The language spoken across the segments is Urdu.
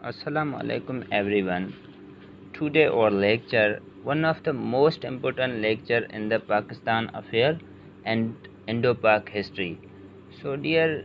Assalamu alaikum everyone. Today our lecture, one of the most important lecture in the Pakistan affair and Indo-Pak history. So dear,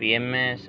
PMS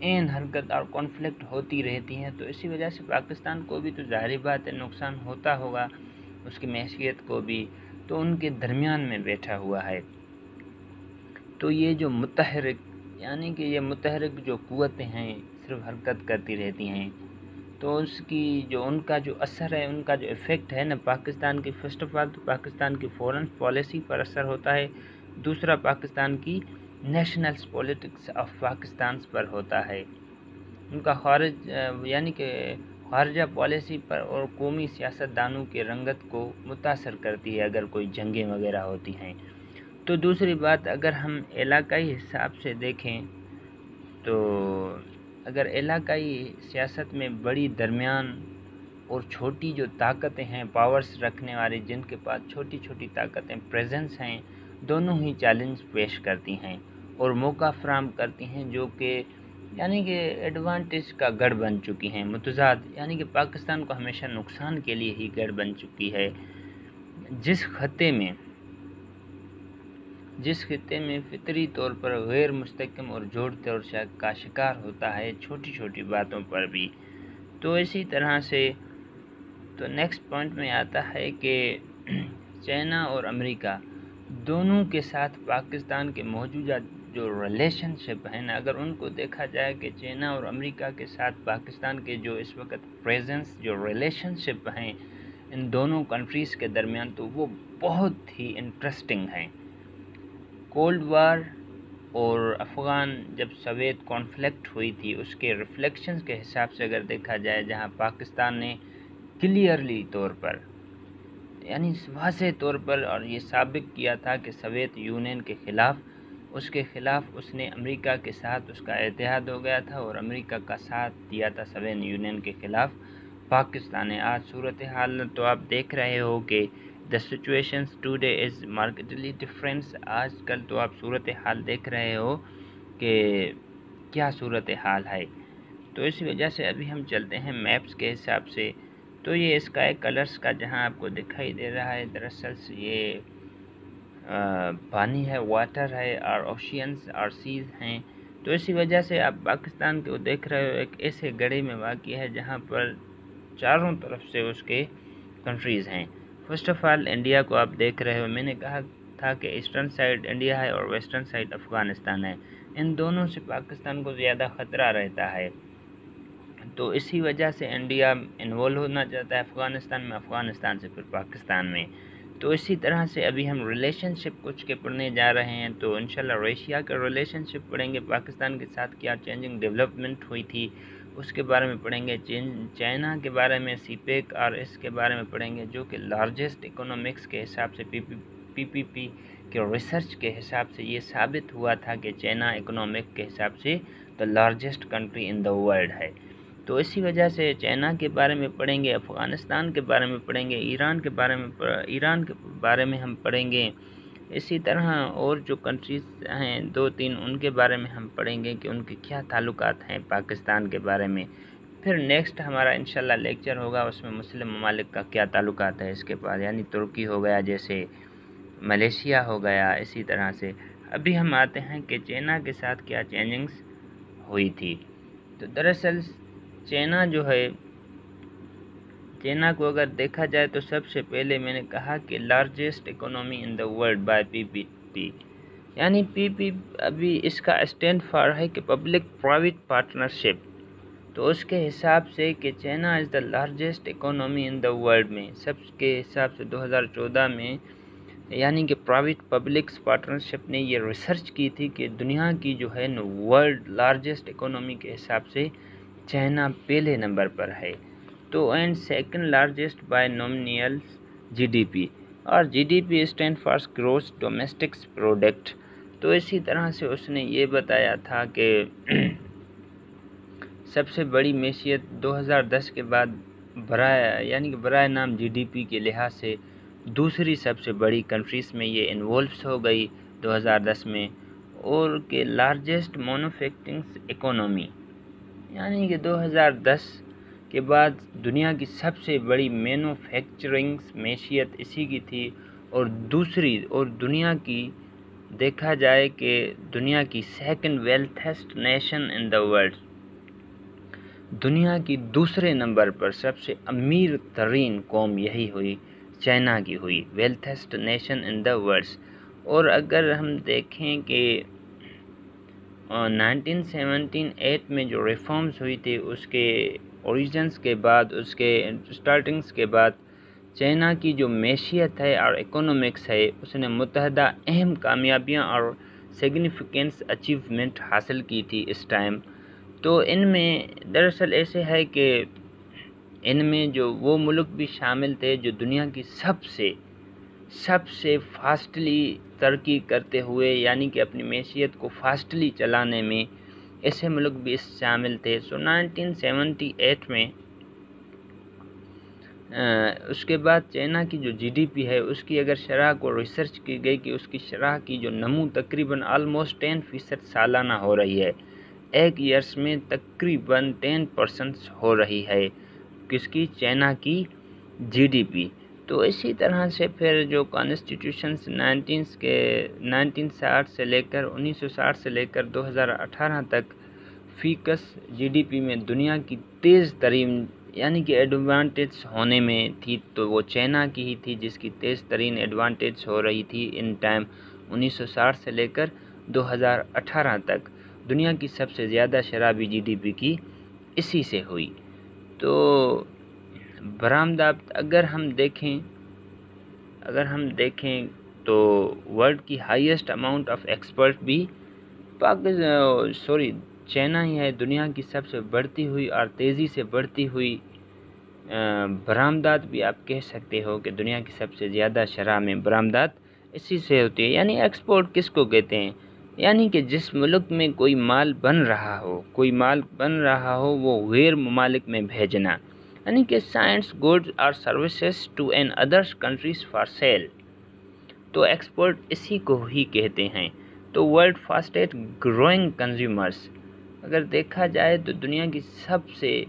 این حرکت اور کانفلکٹ ہوتی رہتی ہیں، تو اسی وجہ سے پاکستان کو بھی تو ظاہری بات ہے نقصان ہوتا ہوگا، اس کی معیشت کو بھی، تو ان کے درمیان میں بیٹھا ہوا ہے۔ تو یہ جو متحرک، یعنی کہ یہ متحرک جو قوتیں ہیں صرف حرکت کرتی رہتی ہیں، تو اس کی جو ان کا جو اثر ہے، ان کا جو ایفیکٹ ہے نا پاکستان کی، فرسٹ آف آل تو پاکستان کی فورن پالیسی پر اثر ہوتا ہے، دوسرا پاکستان کی نیشنل پولیٹکس آف پاکستان پر ہوتا ہے، ان کا یعنی کہ خارجہ پالیسی پر اور قومی سیاست دانوں کے رنگت کو متاثر کرتی ہے اگر کوئی جنگیں وغیرہ ہوتی ہیں۔ تو دوسری بات اگر ہم علاقائی حساب سے دیکھیں تو اگر علاقائی سیاست میں بڑی، درمیان اور چھوٹی جو طاقتیں ہیں، پاورز رکھنے والی جن کے پاس چھوٹی چھوٹی طاقتیں پریزنس ہیں، دونوں ہی چیلنج پیش کرتی ہیں اور موقع فراہم کرتی ہیں، جو کہ یعنی کہ ایڈوانٹیج کا گڑھ بن چکی ہیں، متضاد، یعنی کہ پاکستان کو ہمیشہ نقصان کے لیے ہی گڑھ بن چکی ہے۔ جس خطے میں فطری طور پر غیر مستحکم اور جوڑ طور کا شکار ہوتا ہے چھوٹی چھوٹی باتوں پر بھی۔ تو اسی طرح سے تو نیکسٹ پوائنٹ میں آتا ہے کہ چائنا اور امریکہ دونوں کے ساتھ پاکستان کے موجودہ جو ریلیشن شپ ہیں نا، اگر ان کو دیکھا جائے کہ چائنا اور امریکہ کے ساتھ پاکستان کے جو اس وقت پریزنس جو ریلیشن شپ ہیں ان دونوں کنٹریز کے درمیان، تو وہ بہت ہی انٹرسٹنگ ہیں۔ کولڈ وار اور افغان جب سوویت کانفلکٹ ہوئی تھی، اس کے ریفلیکشنز کے حساب سے اگر دیکھا جائے، جہاں پاکستان نے کلیئرلی طور پر، یعنی واضح طور پر اور یہ ثابت کیا تھا کہ سوویت یونین کے خلاف، اس نے امریکہ کے ساتھ اس کا اتحاد ہو گیا تھا اور امریکہ کا ساتھ دیا تھا سوویت یونین کے خلاف پاکستان نے۔ آج صورتحال تو آپ دیکھ رہے ہو کہ the situations today is markedly different۔ آج کل تو آپ صورتحال دیکھ رہے ہو کہ کیا صورتحال ہے۔ تو اسی وجہ سے ابھی ہم چلتے ہیں میپس کے حساب سے۔ تو یہ اسکائی کلرز کا جہاں آپ کو دکھائی دے رہا ہے، دراصل یہ پانی ہے، واٹر ہے، اور اوشینز اور سیز ہیں۔ تو اسی وجہ سے آپ پاکستان کو دیکھ رہے ہو ایک ایسے گڑھے میں واقع ہے جہاں پر چاروں طرف سے اس کے کنٹریز ہیں۔ فرسٹ آف آل انڈیا کو آپ دیکھ رہے ہو، میں نے کہا تھا کہ ایسٹرن سائڈ انڈیا ہے اور ویسٹرن سائڈ افغانستان ہے، ان دونوں سے پاکستان کو زیادہ خطرہ رہتا ہے، تو اسی وجہ سے انڈیا انوالو ہونا چاہتا ہے افغانستان میں، افغانستان سے پھر پاکستان میں۔ تو اسی طرح سے ابھی ہم ریلیشن شپ کچھ کے پڑھنے جا رہے ہیں، تو انشاءاللہ ایشیا کا ریلیشن شپ پڑھیں گے، پاکستان کے ساتھ کیا چینجنگ ڈیولپمنٹ ہوئی تھی اس کے بارے میں پڑھیں گے، چائنا کے بارے میں، سی پیک اور اس کے بارے میں پڑھیں گے، جو کہ لارجسٹ اکنامکس کے حساب سے پی پی پی کے ریسرچ کے حساب سے یہ ثابت ہوا تھا کہ چائنا اکنامک کے حساب سے the largest country in the world ہے۔ تو اسی وجہ سے چائنا کے بارے میں پڑھیں گے، افغانستان کے بارے میں پڑھیں گے، ایران کے بارے میں ہم پڑھیں گے، اسی طرح اور جو کنٹریز ہیں 2-3 ان کے بارے میں ہم پڑھیں گے کہ ان کے کیا تعلقات ہیں پاکستان کے بارے میں۔ پھر نیکسٹ ہمارا انشاءاللہ لیکچر ہوگا، اس میں مسلم ممالک کا کیا تعلقات ہے اس کے پاس، یعنی ترکی ہو گیا، جیسے ملیشیا ہو گیا، اسی طرح سے۔ ابھی ہم آتے ہیں کہ چائنا کے ساتھ کیا چینجنگز ہوئی تھی۔ تو دراصل چائنا جو ہے، چائنا کو اگر دیکھا جائے تو سب سے پہلے میں نے کہا کہ largest economy in the world by P P P, یعنی پی پی ابھی اس کا اسٹینڈ فار ہے کہ پبلک پرائیویٹ پارٹنرشپ، تو اس کے حساب سے کہ China is the largest economy in the world میں، سب کے حساب سے 2014 میں، یعنی کہ پرائیویٹ پبلکس پارٹنرشپ نے یہ ریسرچ کی تھی کہ دنیا کی جو ہے نا ورلڈ لارجسٹ اکنامی کے حساب سے چائنا پہلے نمبر پر ہے، تو and second largest by nominal G D P, اور G D P stand for gross domestic product. تو اسی طرح سے اس نے یہ بتایا تھا کہ سب سے بڑی معیشت 2010 کے بعد برائے نام جی ڈی پی کے لحاظ سے دوسری سب سے بڑی کنٹریز میں یہ انوالوس ہو گئی 2010 میں، اور کہ لارجسٹ مینوفیکچرنگ اکانومی، یعنی کہ 2010 کے بعد دنیا کی سب سے بڑی مینوفیکچرنگ معیشت اسی کی تھی، اور دنیا کی دیکھا جائے کہ دنیا کی second wealthiest nation in the world دنیا کی دوسرے نمبر پر سب سے امیر ترین قوم یہی ہوئی، چائنا کی ہوئی، ویلتھسٹ نیشن ان دا ورلڈ۔ اور اگر ہم دیکھیں کہ 1978 میں جو ریفارمز ہوئی تھی اس کے اوریجنز کے بعد، اس کے سٹارٹنگز کے بعد، چائنا کی جو معیشت ہے اور اکنامکس ہے اس نے متحدہ اہم کامیابیاں اور سگنیفیکنس اچیومنٹ حاصل کی تھی اس ٹائم۔ تو ان میں دراصل ایسے ہے کہ ان میں جو وہ ملک بھی شامل تھے جو دنیا کی سب سے فاسٹلی ترقی کرتے ہوئے، یعنی کہ اپنی معیشت کو فاسٹلی چلانے میں ایسے ملک بھی شامل تھے۔ 1978 میں اس کے بعد چائنا کی جو جی ڈی پی ہے اس کی اگر شرح کو ریسرچ کی گئی کہ اس کی شرح کی جو نمو تقریباً آلموسٹ 10% سالانہ ہو رہی ہے، ایک ایئرس میں تقریباً 10% ہو رہی ہے کس کی، چائنا کی جی ڈی پی۔ تو اسی طرح سے پھر جو کانسٹیٹیوشنز 1960 سے لے کر 1960 سے لے کر 2018 تک فیکس جی ڈی پی میں دنیا کی تیز ترین یعنی کہ ایڈوانٹیج ہونے میں تھی تو وہ چائنا کی ہی تھی جس کی تیز ترین ایڈوانٹیج ہو رہی تھی ان ٹائم 1960 سے لے کر 2018 تک۔ دنیا کی سب سے زیادہ شرابی جی ڈی پی کی اسی سے ہوئی۔ تو برآمدات اگر ہم دیکھیں تو ورلڈ کی ہائیسٹ اماؤنٹ آف ایکسپورٹ بھی چائنا ہی ہے۔ دنیا کی سب سے بڑھتی ہوئی اور تیزی سے بڑھتی ہوئی برآمدات بھی آپ کہہ سکتے ہو کہ دنیا کی سب سے زیادہ شرح میں برآمدات اسی سے ہوتی ہے۔ یعنی ایکسپورٹ کس کو کہتے ہیں؟ یعنی کہ جس ملک میں کوئی مال بن رہا ہو وہ غیر ممالک میں بھیجنا، یعنی کہ سائنس گڈز اور services to an others countries for sale, تو ایکسپورٹ اسی کو ہی کہتے ہیں۔ تو ورلڈ فاسٹسٹ گروئنگ کنزیومرز اگر دیکھا جائے تو دنیا کی سب سے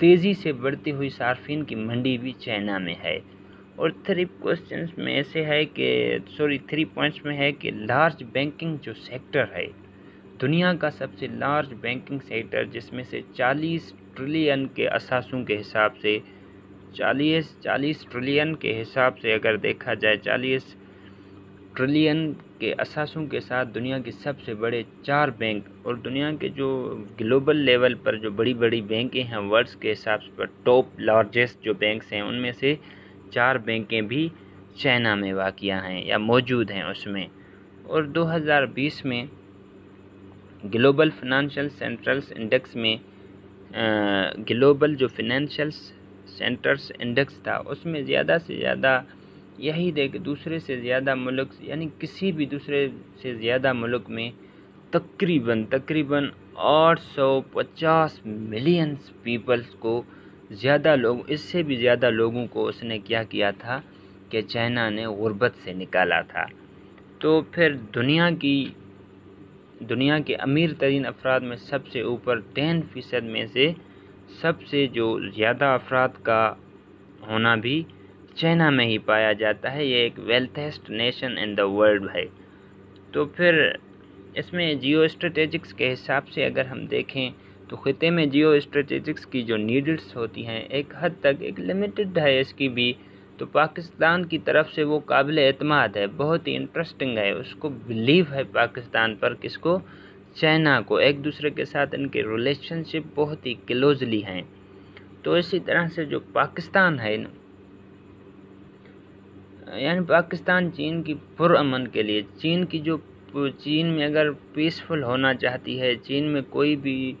تیزی سے بڑھتی ہوئی صارفین کی منڈی بھی چائنا میں ہے۔ اور 3 پوائنٹس میں ہے کہ لارج بینکنگ جو سیکٹر ہے، دنیا کا سب سے لارج بینکنگ سیکٹر جس میں سے 40 ٹریلین کے اثاثوں کے حساب سے 40 ٹریلین کے حساب سے اگر دیکھا جائے 40 ٹریلین کے اثاثوں کے ساتھ دنیا کے سب سے بڑے 4 بینک اور دنیا کے جو گلوبل لیول پر جو بڑی بڑی بینکیں ہیں ورلڈ کے حساب سے ٹاپ لارجسٹ جو بینکس ہیں ان میں سے 4 بینکیں بھی چائنا میں واقع ہیں یا موجود ہیں اس میں۔ اور 2020 میں گلوبل فائنینشیل سینٹرز انڈیکس میں گلوبل جو فائنینشیل سینٹرز انڈیکس تھا اس میں زیادہ سے زیادہ یہی دوسرے سے زیادہ ملک یعنی کسی بھی دوسرے سے زیادہ ملک میں تقریباً 850 ملین پیپلز کو اس سے بھی زیادہ لوگوں کو اس نے کیا کیا کہ چائنا نے غربت سے نکالا تھا۔ تو پھر دنیا کے امیر ترین افراد میں سب سے اوپر 10% میں سے سب سے جو زیادہ افراد کا ہونا بھی چائنا میں ہی پایا جاتا ہے۔ یہ ایک ویلتھسٹ نیشن ان دا ورلڈ ہے۔ تو پھر اس میں جیو اسٹریٹجکس کے حساب سے اگر ہم دیکھیں تو خطے میں جیو اسٹریٹجکس کی جو نیڈلز ہوتی ہیں ایک حد تک ایک لمیٹڈ ہے اس کی بھی، تو پاکستان کی طرف سے وہ قابل اعتماد ہے، بہت ہی انٹرسٹنگ ہے، اس کو بلیو ہے پاکستان پر، کس کو؟ چائنا کو۔ ایک دوسرے کے ساتھ ان کے ریلیشن شپ بہت ہی کلوزلی ہیں۔ تو اسی طرح سے جو پاکستان ہے یعنی پاکستان چین کی پرامن کے لیے چین میں اگر پیسفل ہونا چاہتی ہے، چین میں کوئی بھی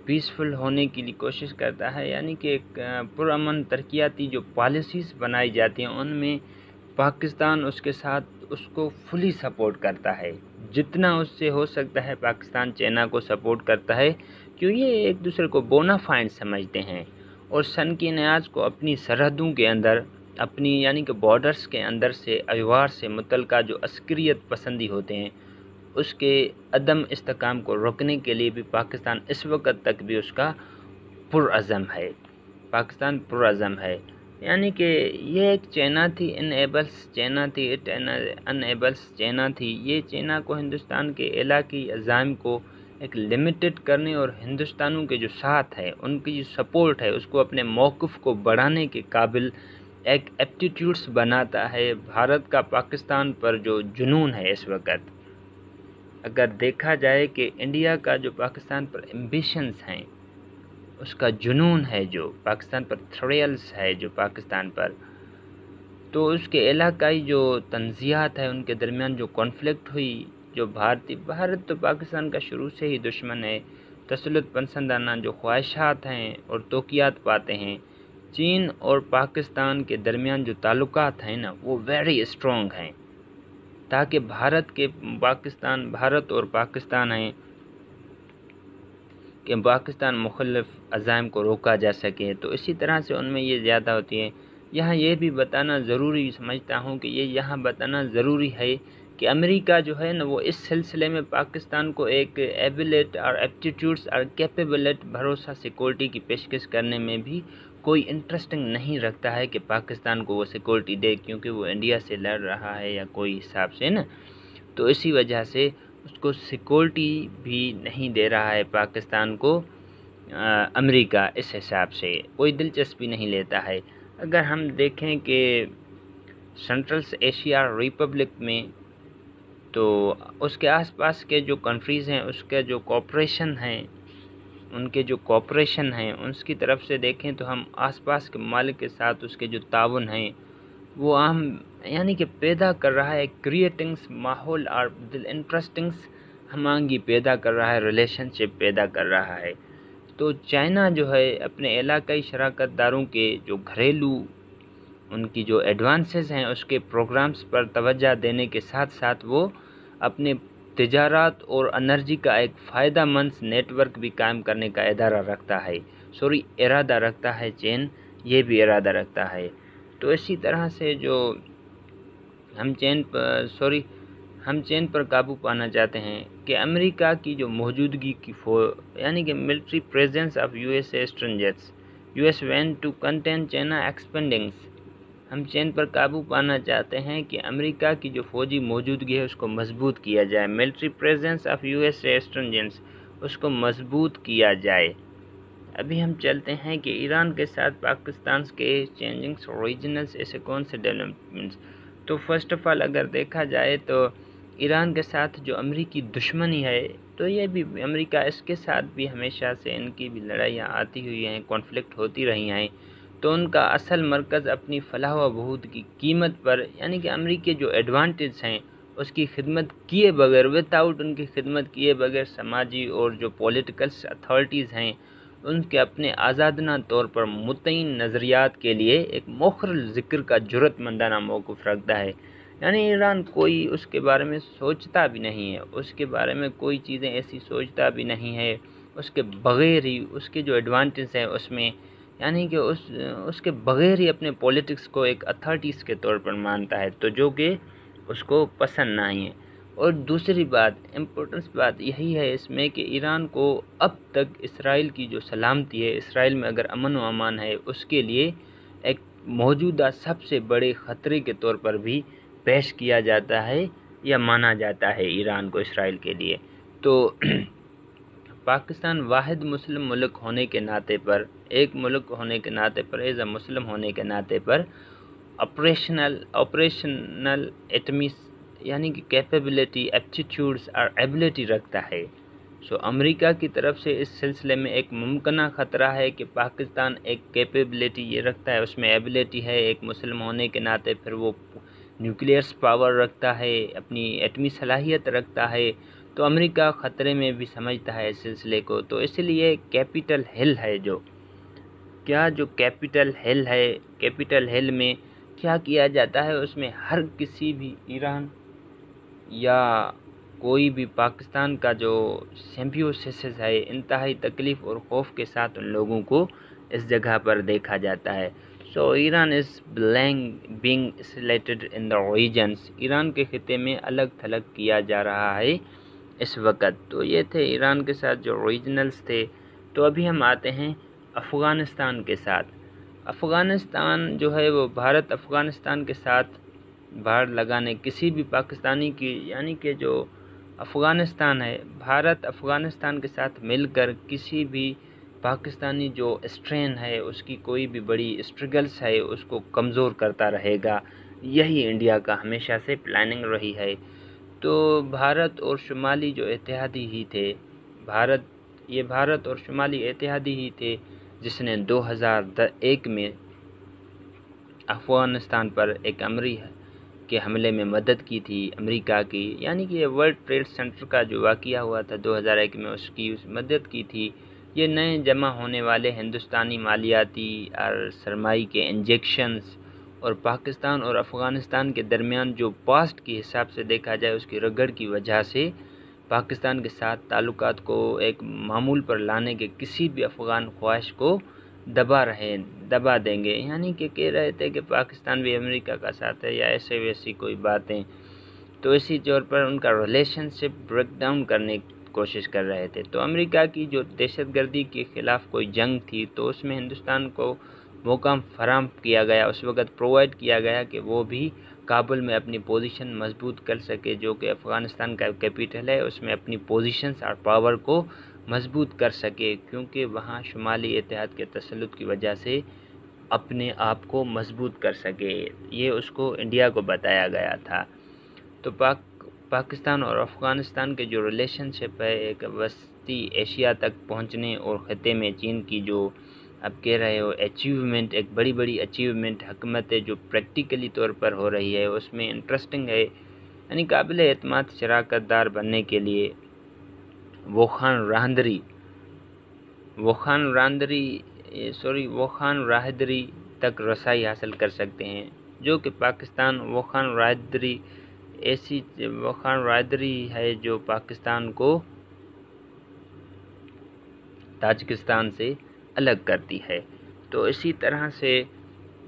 پیسفل ہونے کے لیے کوشش کرتا ہے، یعنی کہ ایک پرامن ترقیاتی جو پالیسیز بنائی جاتی ہیں ان میں پاکستان اس کے ساتھ اس کو فلی سپورٹ کرتا ہے، جتنا اس سے ہو سکتا ہے پاکستان چائنا کو سپورٹ کرتا ہے، کیوں یہ ایک دوسرے کو بونا فائڈ سمجھتے ہیں اور سن کی نیاز کو اپنی سرحدوں کے اندر یعنی کہ بارڈرز کے اندر سے ایوار سے متعلقہ جو عسکریت پسندی ہوتے ہیں اس کے عدم استحکام کو روکنے کے لیے بھی پاکستان اس وقت تک بھی اس کا پرعزم ہے۔ یعنی کہ یہ ایک چائنا تھی یہ چائنا کو ہندوستان کے علاقائی عزائم کو ایک لمیٹڈ کرنے اور ہندوستانوں کے جو ساتھ ہے ان کی جو سپورٹ ہے اس کو اپنے موقف کو بڑھانے کے قابل ایک ایپٹیٹیوڈس بناتا ہے۔ بھارت کا پاکستان پر جو جنون ہے اس وقت، اگر دیکھا جائے کہ انڈیا کا جو پاکستان پر ایمبیشنز ہیں، اس کا جنون ہے جو پاکستان پر، تھریلز ہے جو پاکستان پر، تو اس کے علاقائی جو تنازعات ہیں ان کے درمیان جو کانفلکٹ ہوئی، جو بھارت تو پاکستان کا شروع سے ہی دشمن ہے، تسلط پسندانہ جو خواہشات ہیں اور توقیات پاتے ہیں، چین اور پاکستان کے درمیان جو تعلقات ہیں نا وہ ویری اسٹرانگ ہیں، تاکہ بھارت اور پاکستان ہیں کہ پاکستان مخالف عزائم کو روکا جا سکے، تو اسی طرح سے ان میں یہ زیادہ ہوتی ہے۔ یہاں یہ بھی بتانا ضروری سمجھتا ہوں کہ یہاں بتانا ضروری ہے کہ امریکہ جو ہے نا وہ اس سلسلے میں پاکستان کو ایک ایبلٹ اور ایپٹیٹیوڈس اور کیپیبلٹ بھروسہ سیکورٹی کی پیشکش کرنے میں بھی کوئی انٹرسٹنگ نہیں رکھتا ہے کہ پاکستان کو وہ سیکورٹی دے، کیونکہ وہ انڈیا سے لڑ رہا ہے یا کوئی حساب سے نا، تو اسی وجہ سے اس کو سیکورٹی بھی نہیں دے رہا ہے پاکستان کو امریکہ، اس حساب سے کوئی دلچسپی نہیں لیتا ہے۔ اگر ہم دیکھیں کہ سنٹرل ایشیا ریپبلک میں، تو اس کے آس پاس کے جو کنٹریز ہیں اس کے جو کوپریشن ہیں، ان کے جو کوپریشن ہیں اس کی طرف سے دیکھیں تو ہم آس پاس کے ممالک کے ساتھ اس کے جو تعاون ہیں وہ عام یعنی کہ پیدا کر رہا ہے، کریٹنگس ماحول اور دل انٹرسٹنگس ہم آہنگی پیدا کر رہا ہے، ریلیشن شپ پیدا کر رہا ہے۔ تو چائنا جو ہے اپنے علاقائی شراکت داروں کے جو گھریلو ان کی جو ایڈوانسز ہیں اس کے پروگرامز پر توجہ دینے کے ساتھ ساتھ وہ اپنے تجارت اور انرجی کا ایک فائدہ مند نیٹ ورک بھی قائم کرنے کا ارادہ رکھتا ہے چین، یہ بھی ارادہ رکھتا ہے۔ تو اسی طرح سے جو ہم چین پر قابو پانا چاہتے ہیں کہ امریکہ کی جو موجودگی کی یعنی کہ military presence of U S eastern jets U S want to contain China expandings, ہم چین پر قابو پانا چاہتے ہیں کہ امریکہ کی جو فوجی موجودگی ہے اس کو مضبوط کیا جائے، military presence of U S eastern jets اس کو مضبوط کیا جائے۔ ابھی ہم چلتے ہیں کہ ایران کے ساتھ پاکستان کے چینجنگ ریجنلز ایسے کون سے ڈیولپمنٹس، تو فرسٹ آف آل اگر دیکھا جائے تو ایران کے ساتھ جو امریکی دشمنی ہے تو یہ بھی امریکہ اس کے ساتھ بھی ہمیشہ سے ان کی بھی لڑائیاں آتی ہوئی ہیں، کانفلکٹ ہوتی رہی ہیں، تو ان کا اصل مرکز اپنی فلاح و بہبود کی قیمت پر یعنی کہ امریکی جو ایڈوانٹیج ہیں اس کی خدمت کیے بغیر، ان کی خدمت کیے بغیر سماجی اور جو پولیٹیکل اتھارٹیز ہیں ان کے اپنے آزادانہ طور پر متعین نظریات کے لیے ایک مؤخر ذکر کا جرأت مندانہ موقف رکھتا ہے۔ یعنی ایران کوئی اس کے بارے میں سوچتا بھی نہیں ہے، اس کے بارے میں کوئی چیزیں ایسی سوچتا بھی نہیں ہے، اس کے بغیر ہی اس کے جو ایڈوانٹیج ہیں اس میں یعنی کہ اس کے بغیر ہی اپنے پولیٹکس کو ایک اتھارٹیز کے طور پر مانتا ہے، تو جو کہ اس کو پسند نہیں ہے۔ اور دوسری بات، امپورٹنس بات یہی ہے اس میں کہ ایران کو اب تک اسرائیل کی جو سلامتی ہے، اسرائیل میں اگر امن و امان ہے، اس کے لیے ایک موجودہ سب سے بڑے خطرے کے طور پر بھی پیش کیا جاتا ہے یا مانا جاتا ہے ایران کو اسرائیل کے لیے۔ تو پاکستان واحد مسلم ملک ہونے کے ناطے پر، ایک ملک ہونے کے ناطے پر، ایز اے مسلم ہونے کے ناطے پر آپریشنل ایٹمی یعنی کہ کیپیبلٹی، ایپٹیٹیوڈس اور ایبلٹی رکھتا ہے۔ امریکہ کی طرف سے اس سلسلے میں ایک ممکنہ خطرہ ہے کہ پاکستان ایک کیپیبلٹی یہ رکھتا ہے، اس میں ایبلٹی ہے ایک مسلم ہونے کے ناطے، پھر وہ نیوکلیئرس پاور رکھتا ہے، اپنی ایٹمی صلاحیت رکھتا ہے، تو امریکہ خطرے میں بھی سمجھتا ہے اس سلسلے کو۔ تو اس لیے کیپٹل ہل ہے جو کیپٹل ہل ہے، کیپٹل ہل میں کیا کیا جاتا ہے، اس میں ہر کسی بھی ایران یا کوئی بھی پاکستان کا جو سمبیوسس ہے انتہائی تکلیف اور خوف کے ساتھ ان لوگوں کو اس جگہ پر دیکھا جاتا ہے۔ Iran is being isolated in the regions، Iran کے خطے میں الگ تھلگ کیا جا رہا ہے اس وقت۔ تو یہ تھے ایران کے ساتھ جو ریجنلز تھے۔ تو ابھی ہم آتے ہیں افغانستان کے ساتھ۔ افغانستان جو ہے وہ بھارت افغانستان کے ساتھ باہر لگانے کسی بھی پاکستانی کی یعنی کہ جو افغانستان ہے، بھارت افغانستان کے ساتھ مل کر کسی بھی پاکستانی جو اسٹرین ہے، اس کی کوئی بھی بڑی اسٹرگلس ہے، اس کو کمزور کرتا رہے گا، یہی انڈیا کا ہمیشہ سے پلاننگ رہی ہے۔ تو بھارت اور شمالی جو اتحادی ہی تھے، بھارت اور شمالی اتحادی ہی تھے جس نے 2001 میں افغانستان پر ایک کے حملے میں مدد کی تھی امریکہ کی، یعنی کہ یہ ورلڈ ٹریڈ سینٹر کا جو واقعہ ہوا تھا 2001 میں، اس کی مدد کی تھی۔ یہ نئے جمع ہونے والے ہندوستانی مالیاتی اور سرمائی کے انجیکشنز اور پاکستان اور افغانستان کے درمیان جو پاسٹ کے حساب سے دیکھا جائے اس کی رگڑ کی وجہ سے پاکستان کے ساتھ تعلقات کو ایک معمول پر لانے کے کسی بھی افغان خواہش کو دبا دیں گے، یعنی کہ کہہ رہے تھے کہ پاکستان بھی امریکہ کا ساتھ ہے یا ایسے ویسی کوئی باتیں، تو اسی طور پر ان کا ریلیشن شپ بریک ڈاؤن کرنے کی کوشش کر رہے تھے۔ تو امریکہ کی جو دہشت گردی کے خلاف کوئی جنگ تھی تو اس میں ہندوستان کو موقع فراہم کیا گیا، اس وقت پرووائڈ کیا گیا کہ وہ بھی کابل میں اپنی پوزیشن مضبوط کر سکے، جو کہ افغانستان کا کیپٹل ہے، اس میں اپنی پوزیشنز اور پاور کو مضبوط کر سکے، کیونکہ وہاں شمالی اتحاد کے تسلط کی وجہ سے اپنے آپ کو مضبوط کر سکے، یہ اس کو انڈیا کو بتایا گیا تھا۔ تو پاکستان اور افغانستان کے جو ریلیشن شپ ہے ایک وسطی ایشیا تک پہنچنے اور خطے میں چین کی جو اب کہہ رہے ہو اچیومنٹ، ایک بڑی اچیومنٹ حکومت ہے جو پریکٹیکلی طور پر ہو رہی ہے، اس میں انٹرسٹنگ ہے، یعنی قابل اعتماد شراکت دار بننے کے لیے ووخان راہدری تک رسائی حاصل کر سکتے ہیں، جو کہ پاکستان ووخان راہدری ہے جو پاکستان کو تاجکستان سے الگ کرتی ہے۔ تو اسی طرح سے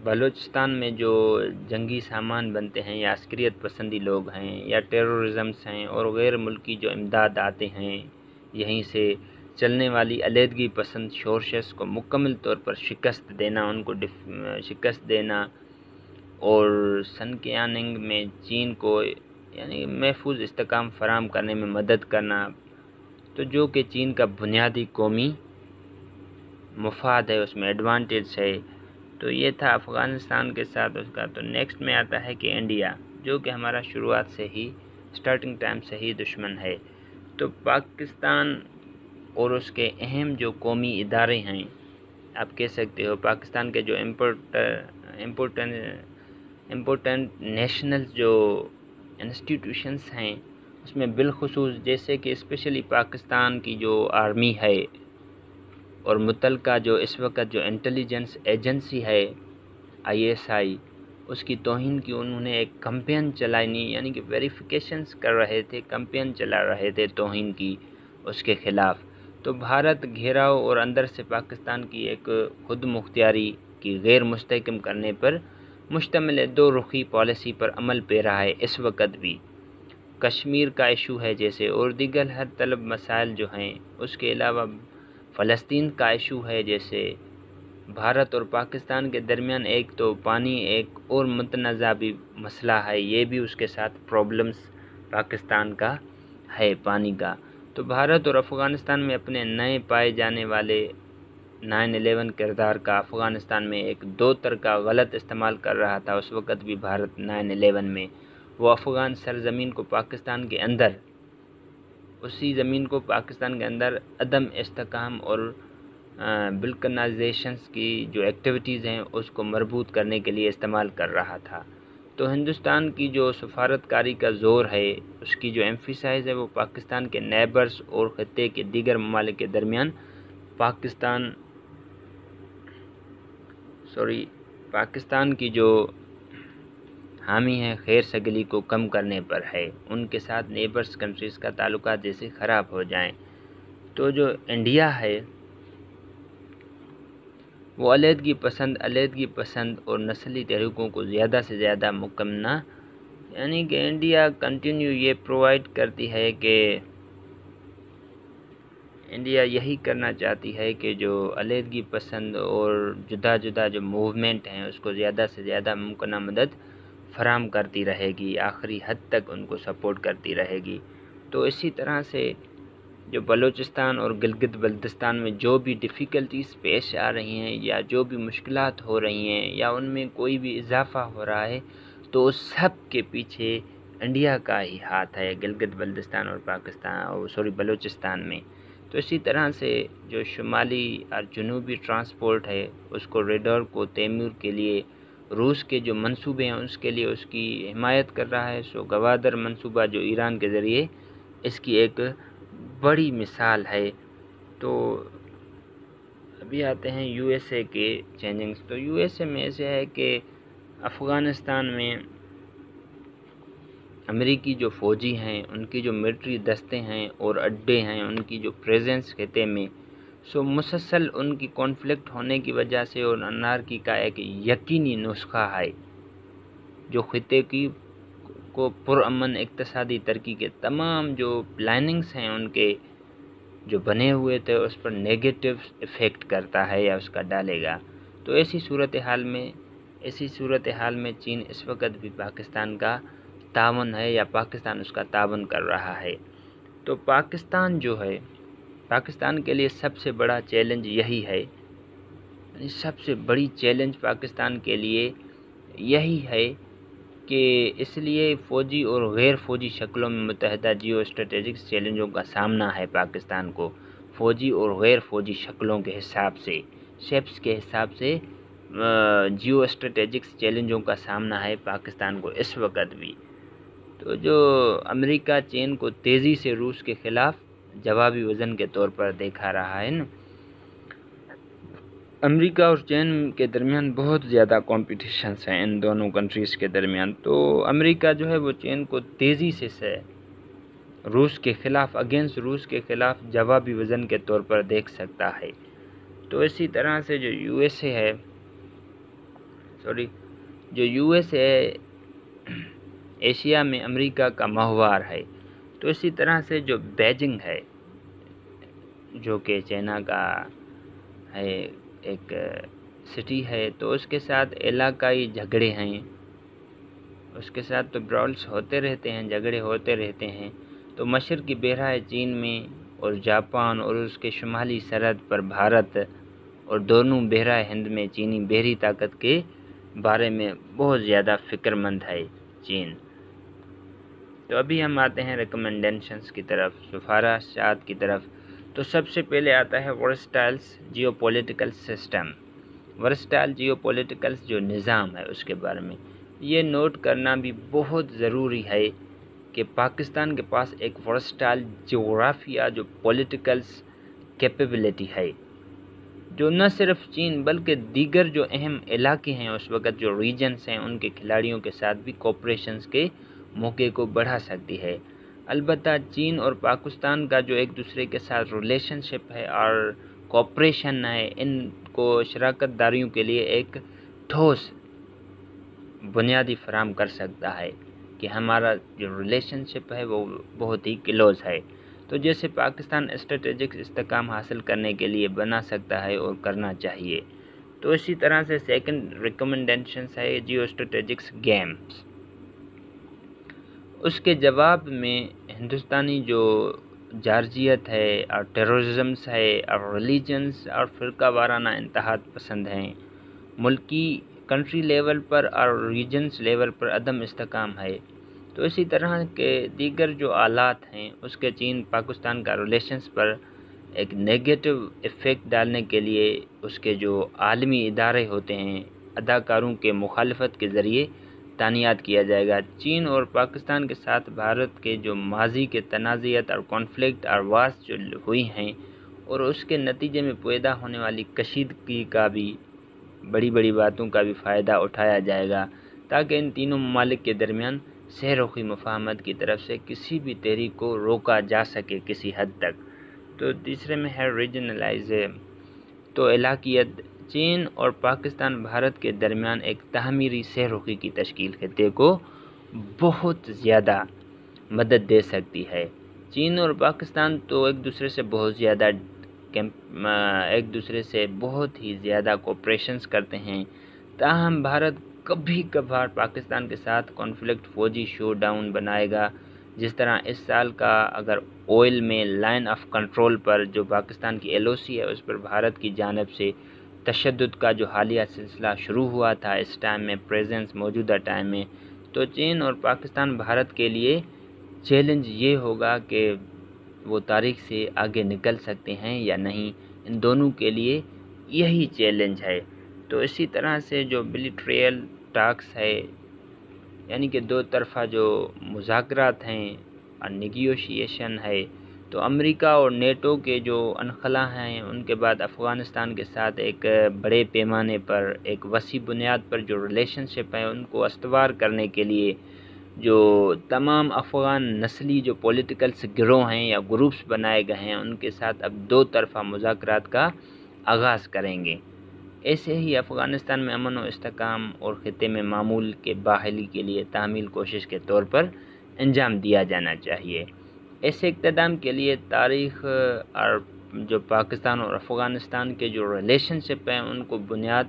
بلوچستان میں جو جنگی سامان بنتے ہیں یا عسکریت پسندی لوگ ہیں یا ٹیرورزمس ہیں اور غیر ملکی جو امداد آتے ہیں، یہیں سے چلنے والی علیحدگی پسند شورشز کو مکمل طور پر شکست دینا اور سنکیانگ میں چین کو یعنی محفوظ استحکام فراہم کرنے میں مدد کرنا، تو جو کہ چین کا بنیادی قومی مفاد ہے، اس میں ایڈوانٹیج ہے۔ تو یہ تھا افغانستان کے ساتھ اس کا۔ تو نیکسٹ میں آتا ہے کہ انڈیا، جو کہ ہمارا شروعات سے ہی سٹارٹنگ ٹائم سے ہی دشمن ہے۔ تو پاکستان اور اس کے اہم جو قومی ادارے ہیں، آپ کہہ سکتے ہو پاکستان کے جو امپورٹنٹ نیشنل جو انسٹیٹیوشنز ہیں، اس میں بالخصوص جیسے کہ اسپیشلی پاکستان کی جو آرمی ہے اور متعلقہ جو اس وقت جو انٹیلیجنس ایجنسی ہے ISI، اس کی توہین کی انہوں نے ایک کمپین چلانی، یعنی کہ ویریفیکیشنز کر رہے تھے، کمپین چلا رہے تھے توہین کی اس کے خلاف۔ تو بھارت گھیراؤ اور اندر سے پاکستان کی ایک خود مختاری کی غیر مستحکم کرنے پر مشتمل دو رخی پالیسی پر عمل پیرا ہے اس وقت بھی۔ کشمیر کا ایشو ہے جیسے، اور دیگر حد طلب مسائل جو ہیں، اس کے علاوہ فلسطین کا ایشو ہے جیسے، بھارت اور پاکستان کے درمیان ایک تو پانی ایک اور متنازع بھی مسئلہ ہے، یہ بھی اس کے ساتھ پرابلمز پاکستان کا ہے پانی کا۔ تو بھارت اور افغانستان میں اپنے نئے پائے جانے والے 9/11 کردار کا افغانستان میں ایک دو طرقہ غلط استعمال کر رہا تھا اس وقت بھی۔ بھارت 9/11 میں وہ افغان سرزمین کو پاکستان کے اندر، اسی زمین کو پاکستان کے اندر عدم استحکام اور بلکنائزیشنز کی جو ایکٹیویٹیز ہیں اس کو مربوط کرنے کے لیے استعمال کر رہا تھا۔ تو ہندوستان کی جو سفارتکاری کا زور ہے، اس کی جو ایمفیسائز ہے وہ پاکستان کے نیبرز اور خطے کے دیگر ممالک کے درمیان پاکستان کی جو حامی ہے خیر سگلی کو کم کرنے پر ہے، ان کے ساتھ نیبرز کنٹریز کا تعلقات جیسے خراب ہو جائیں۔ تو جو انڈیا ہے وہ علیحدگی پسند اور نسلی تحریکوں کو زیادہ سے زیادہ مکمنا، یعنی کہ انڈیا کنٹینیو یہ پرووائڈ کرتی ہے کہ انڈیا یہی کرنا چاہتی ہے کہ جو علیحدگی پسند اور جدا جو موومنٹ ہیں اس کو زیادہ سے زیادہ ممکنہ مدد فراہم کرتی رہے گی، آخری حد تک ان کو سپورٹ کرتی رہے گی۔ تو اسی طرح سے جو بلوچستان اور گلگت بلتستان میں جو بھی ڈیفیکلٹیز پیش آ رہی ہیں یا جو بھی مشکلات ہو رہی ہیں یا ان میں کوئی بھی اضافہ ہو رہا ہے، تو سب کے پیچھے انڈیا کا ہی ہاتھ ہے، گلگت بلتستان اور بلوچستان میں۔ تو اسی طرح سے جو شمالی اور جنوبی ٹرانسپورٹ ہے، اس کو ریڈار کو تیمور کے لیے روس کے جو منصوبے ہیں اس کے لیے اس کی حمایت کر رہا ہے۔ گوادر منصوبہ جو ایران کے ذریعے اس کی ایک بڑی مثال ہے۔ تو ابھی آتے ہیں یو ایس اے کے چینجنگز۔ تو یو ایس اے میں ایسے ہے کہ افغانستان میں امریکی جو فوجی ہیں، ان کی جو ملٹری دستے ہیں اور اڈے ہیں، ان کی جو پریزنس خطے میں مسلسل ان کی کانفلکٹ ہونے کی وجہ سے اور انارکی کا ایک یقینی نسخہ ہے جو خطے کی کو پرامن اقتصادی ترقی کے تمام جو پلاننگز ہیں ان کے جو بنے ہوئے تھے اس پر نیگیٹو افیکٹ کرتا ہے یا اس کا ڈالے گا۔ تو ایسی صورتحال میں چین اس وقت بھی پاکستان کا تعاون ہے یا پاکستان اس کا تعاون کر رہا ہے۔ تو پاکستان کے لیے سب سے بڑا چیلنج یہی ہے، سب سے بڑی چیلنج پاکستان کے لیے یہی ہے کہ اس لیے فوجی اور غیر فوجی شکلوں میں متحدہ جیو اسٹریٹجک چیلنجوں کا سامنا ہے پاکستان کو، فوجی اور غیر فوجی شکلوں کے حساب سے، شیپس کے حساب سے جیو اسٹریٹجک چیلنجوں کا سامنا ہے پاکستان کو اس وقت بھی۔ تو جو امریکہ چین کو تیزی سے روس کے خلاف جوابی وزن کے طور پر دیکھا رہا ہے نا، امریکہ اور چین کے درمیان بہت زیادہ کمپٹیشنز ہیں ان دونوں کنٹریز کے درمیان۔ تو امریکہ جو ہے وہ چین کو تیزی سے روس کے خلاف جوابی وزن کے طور پر دیکھ سکتا ہے۔ تو اسی طرح سے جو یو ایس اے ایشیا میں امریکہ کا مہوار ہے۔ تو اسی طرح سے جو بیجنگ ہے جو کہ چائنا کا ہے ایک سٹی ہے، تو اس کے ساتھ علاقائی جھگڑے ہیں، اس کے ساتھ تو برالز ہوتے رہتے ہیں، جھگڑے ہوتے رہتے ہیں۔ تو مشرقی بحیرہ چین میں اور جاپان اور اس کے شمالی سرحد پر بھارت اور دونوں بحیرہ ہند میں چینی بحری طاقت کے بارے میں بہت زیادہ فکر مند ہے چین۔ تو ابھی ہم آتے ہیں ریکمنڈیشنز کی طرف، سفارشات کی طرف۔ تو سب سے پہلے آتا ہے versatile geo political system, versatile geo political جو نظام ہے اس کے بارے میں یہ نوٹ کرنا بھی بہت ضروری ہے کہ پاکستان کے پاس ایک ورسٹائل جغرافیہ جو پولیٹیکل کیپیبلٹی ہے، جو نہ صرف چین بلکہ دیگر جو اہم علاقے ہیں اس وقت جو ریجنز ہیں ان کے کھلاڑیوں کے ساتھ بھی کوپریشنز کے موقع کو بڑھا سکتی ہے۔ البتہ چین اور پاکستان کا جو ایک دوسرے کے ساتھ ریلیشن شپ ہے اور کوپریشن ہے، ان کو شراکت داریوں کے لیے ایک ٹھوس بنیادی فراہم کر سکتا ہے کہ ہمارا جو ریلیشن شپ ہے وہ بہت ہی کلوز ہے۔ تو جیسے پاکستان اسٹریٹجک استحکام حاصل کرنے کے لیے بنا سکتا ہے اور کرنا چاہیے۔ تو اسی طرح سے سیکنڈ ریکمنڈیشنز ہے جیو اسٹریٹجکس گیمز۔ اس کے جواب میں ہندوستانی جو جارجیت ہے اور ٹیررزمز ہے اور ریلیجنز اور فرقہ وارانہ انتہا پسند ہیں، ملکی کنٹری لیول پر اور ریجنز لیول پر عدم استحکام ہے۔ تو اسی طرح کے دیگر جو آلات ہیں اس کے چین پاکستان کا ریلیشنز پر ایک نیگیٹو ایفیکٹ ڈالنے کے لیے اس کے جو عالمی ادارے ہوتے ہیں اداکاروں کے مخالفت کے ذریعے تعینات کیا جائے گا۔ چین اور پاکستان کے ساتھ بھارت کے جو ماضی کے تنازعات اور کانفلکٹ اور وارز جو ہوئی ہیں اور اس کے نتیجے میں پیدا ہونے والی کشیدگی کا بھی بڑی باتوں کا بھی فائدہ اٹھایا جائے گا تاکہ ان تینوں ممالک کے درمیان سہ رخی مفاہمت کی طرف سے کسی بھی تحریک کو روکا جا سکے کسی حد تک۔ تو تیسرے میں ہے ریجنلائزم، تو علاقیت۔ چین اور پاکستان بھارت کے درمیان ایک تعمیری سہ رخی کی تشکیل خطے کو بہت زیادہ مدد دے سکتی ہے۔ چین اور پاکستان تو ایک دوسرے سے بہت ہی زیادہ کوپریشنز کرتے ہیں، تاہم بھارت کبھی کبھار پاکستان کے ساتھ کانفلکٹ فوجی شو ڈاؤن بنائے گا جس طرح اس سال کا اگر آئل میں لائن آف کنٹرول پر جو پاکستان کی LOC ہے اس پر بھارت کی جانب سے تشدد کا جو حالیہ سلسلہ شروع ہوا تھا اس ٹائم میں پریزنس موجودہ ٹائم میں، تو چین اور پاکستان بھارت کے لیے چیلنج یہ ہوگا کہ وہ تاریخ سے آگے نکل سکتے ہیں یا نہیں، ان دونوں کے لیے یہی چیلنج ہے۔ تو اسی طرح سے جو بلیٹریل ٹاکس ہے، یعنی کہ دو طرفہ جو مذاکرات ہیں اور نیگوشیشن ہے، تو امریکہ اور نیٹو کے جو انخلا ہیں ان کے بعد افغانستان کے ساتھ ایک بڑے پیمانے پر ایک وسیع بنیاد پر جو ریلیشن شپ ہیں ان کو استوار کرنے کے لیے جو تمام افغان نسلی جو پولیٹیکل گروہ ہیں یا گروپس بنائے گئے ہیں ان کے ساتھ اب دو طرفہ مذاکرات کا آغاز کریں گے۔ ایسے ہی افغانستان میں امن و استحکام اور خطے میں معمول کے بحالی کے لیے تعمیل کوشش کے طور پر انجام دیا جانا چاہیے۔ ایسے اقتدام کے لیے تاریخ اور جو پاکستان اور افغانستان کے جو ریلیشن شپ ہیں ان کو بنیاد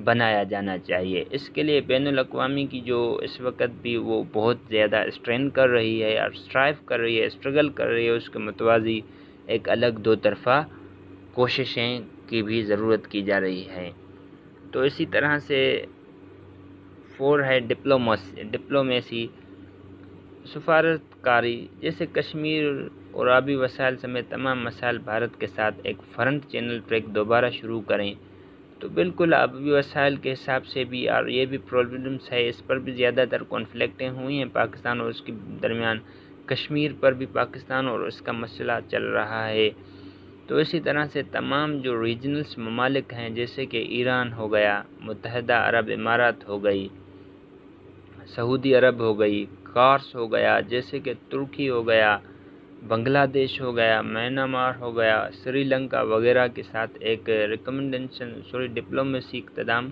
بنایا جانا چاہیے۔ اس کے لیے بین الاقوامی کی جو اس وقت بھی وہ بہت زیادہ اسٹرین کر رہی ہے اور اسٹرائیو کر رہی ہے، اسٹرگل کر رہی ہے، اس کے متوازی ایک الگ دو طرفہ کوششیں کی بھی ضرورت کی جا رہی ہے۔ تو اسی طرح سے ہے ڈپلومیسی، سفارت کاری، جیسے کشمیر اور آبی وسائل سمیت تمام مسائل بھارت کے ساتھ ایک فرنٹ چینل ٹریک دوبارہ شروع کریں، تو بالکل آبی وسائل کے حساب سے بھی اور یہ بھی پرابلمس ہے، اس پر بھی زیادہ تر کانفلکٹیں ہوئی ہیں پاکستان اور اس کے درمیان۔ کشمیر پر بھی پاکستان اور اس کا مسئلہ چل رہا ہے۔ تو اسی طرح سے تمام جو ریجنلس ممالک ہیں جیسے کہ ایران ہو گیا، متحدہ عرب امارات ہو گئی، سعودی عرب ہو گئی، فارس ہو گیا، جیسے کہ ترکی ہو گیا، بنگلہ دیش ہو گیا، میانمار ہو گیا، سری لنکا وغیرہ کے ساتھ ایک ڈپلومیسی اقتدام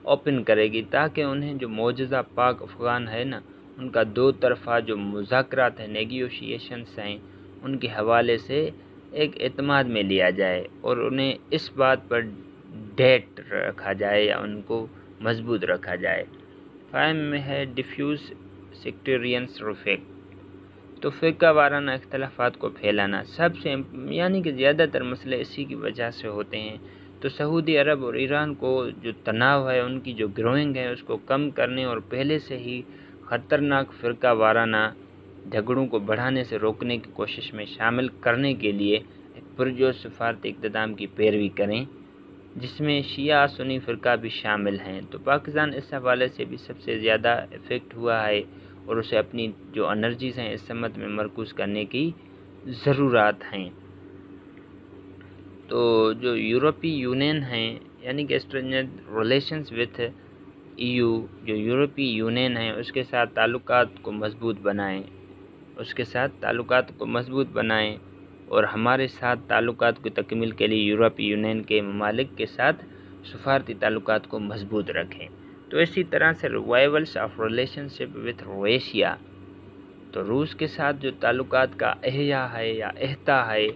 اوپن کرے گی تاکہ انہیں جو معجزہ پاک افغان ہے نا ان کا دو طرفہ جو مذاکرات ہیں، نیگوشیشنس ہیں، ان کے حوالے سے ایک اعتماد میں لیا جائے اور انہیں اس بات پر ڈیٹ رکھا جائے یا ان کو مضبوط رکھا جائے۔ قائم میں ہے ڈیفیوز سیکٹیرینس ریفیکٹ، تو فرقہ وارانہ اختلافات کو پھیلانا سب سے یعنی کہ زیادہ تر مسئلے اسی کی وجہ سے ہوتے ہیں۔ تو سعودی عرب اور ایران کو جو تناؤ ہے ان کی جو گروئنگ ہے اس کو کم کرنے اور پہلے سے ہی خطرناک فرقہ وارانہ جھگڑوں کو بڑھانے سے روکنے کی کوشش میں شامل کرنے کے لیے ایک پرجوش سفارتی اقتدام کی پیروی کریں جس میں شیعہ سنی فرقہ بھی شامل ہیں۔ تو پاکستان اس حوالے سے بھی سب سے زیادہ افیکٹ ہوا ہے اور اسے اپنی جو انرجیز ہیں اس سمت میں مرکوز کرنے کی ضرورت ہیں۔ تو جو یورپی یونین ہیں یعنی کہ ریلیشنز وتھ EU، جو یورپی یونین ہے اس کے ساتھ تعلقات کو مضبوط بنائیں اور ہمارے ساتھ تعلقات کی تکمیل کے لیے یورپی یونین کے ممالک کے ساتھ سفارتی تعلقات کو مضبوط رکھیں۔ تو اسی طرح سے ریوائولس آف ریلیشن شپ وتھ رویشیا، تو روس کے ساتھ جو تعلقات کا احیاء ہے یا احتا ہے،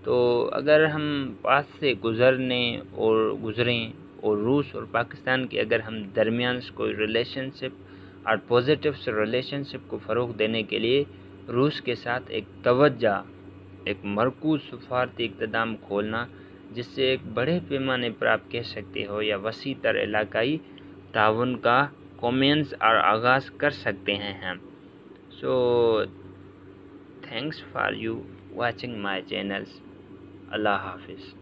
تو اگر ہم پاس سے گزریں اور روس اور پاکستان کے اگر ہم درمیان کوئی ریلیشن شپ اور پازیٹیو ریلیشن شپ کو فروغ دینے کے لیے روس کے ساتھ ایک توجہ، ایک مرکوز سفارتی اقتدام کھولنا جس سے ایک بڑے پیمانے پر آپ کہہ سکتے ہو یا وسیع تر علاقائی تعاون کا کومنس اور آغاز کر سکتے ہیں ہم۔ So thanks for you watching my channels. اللہ حافظ۔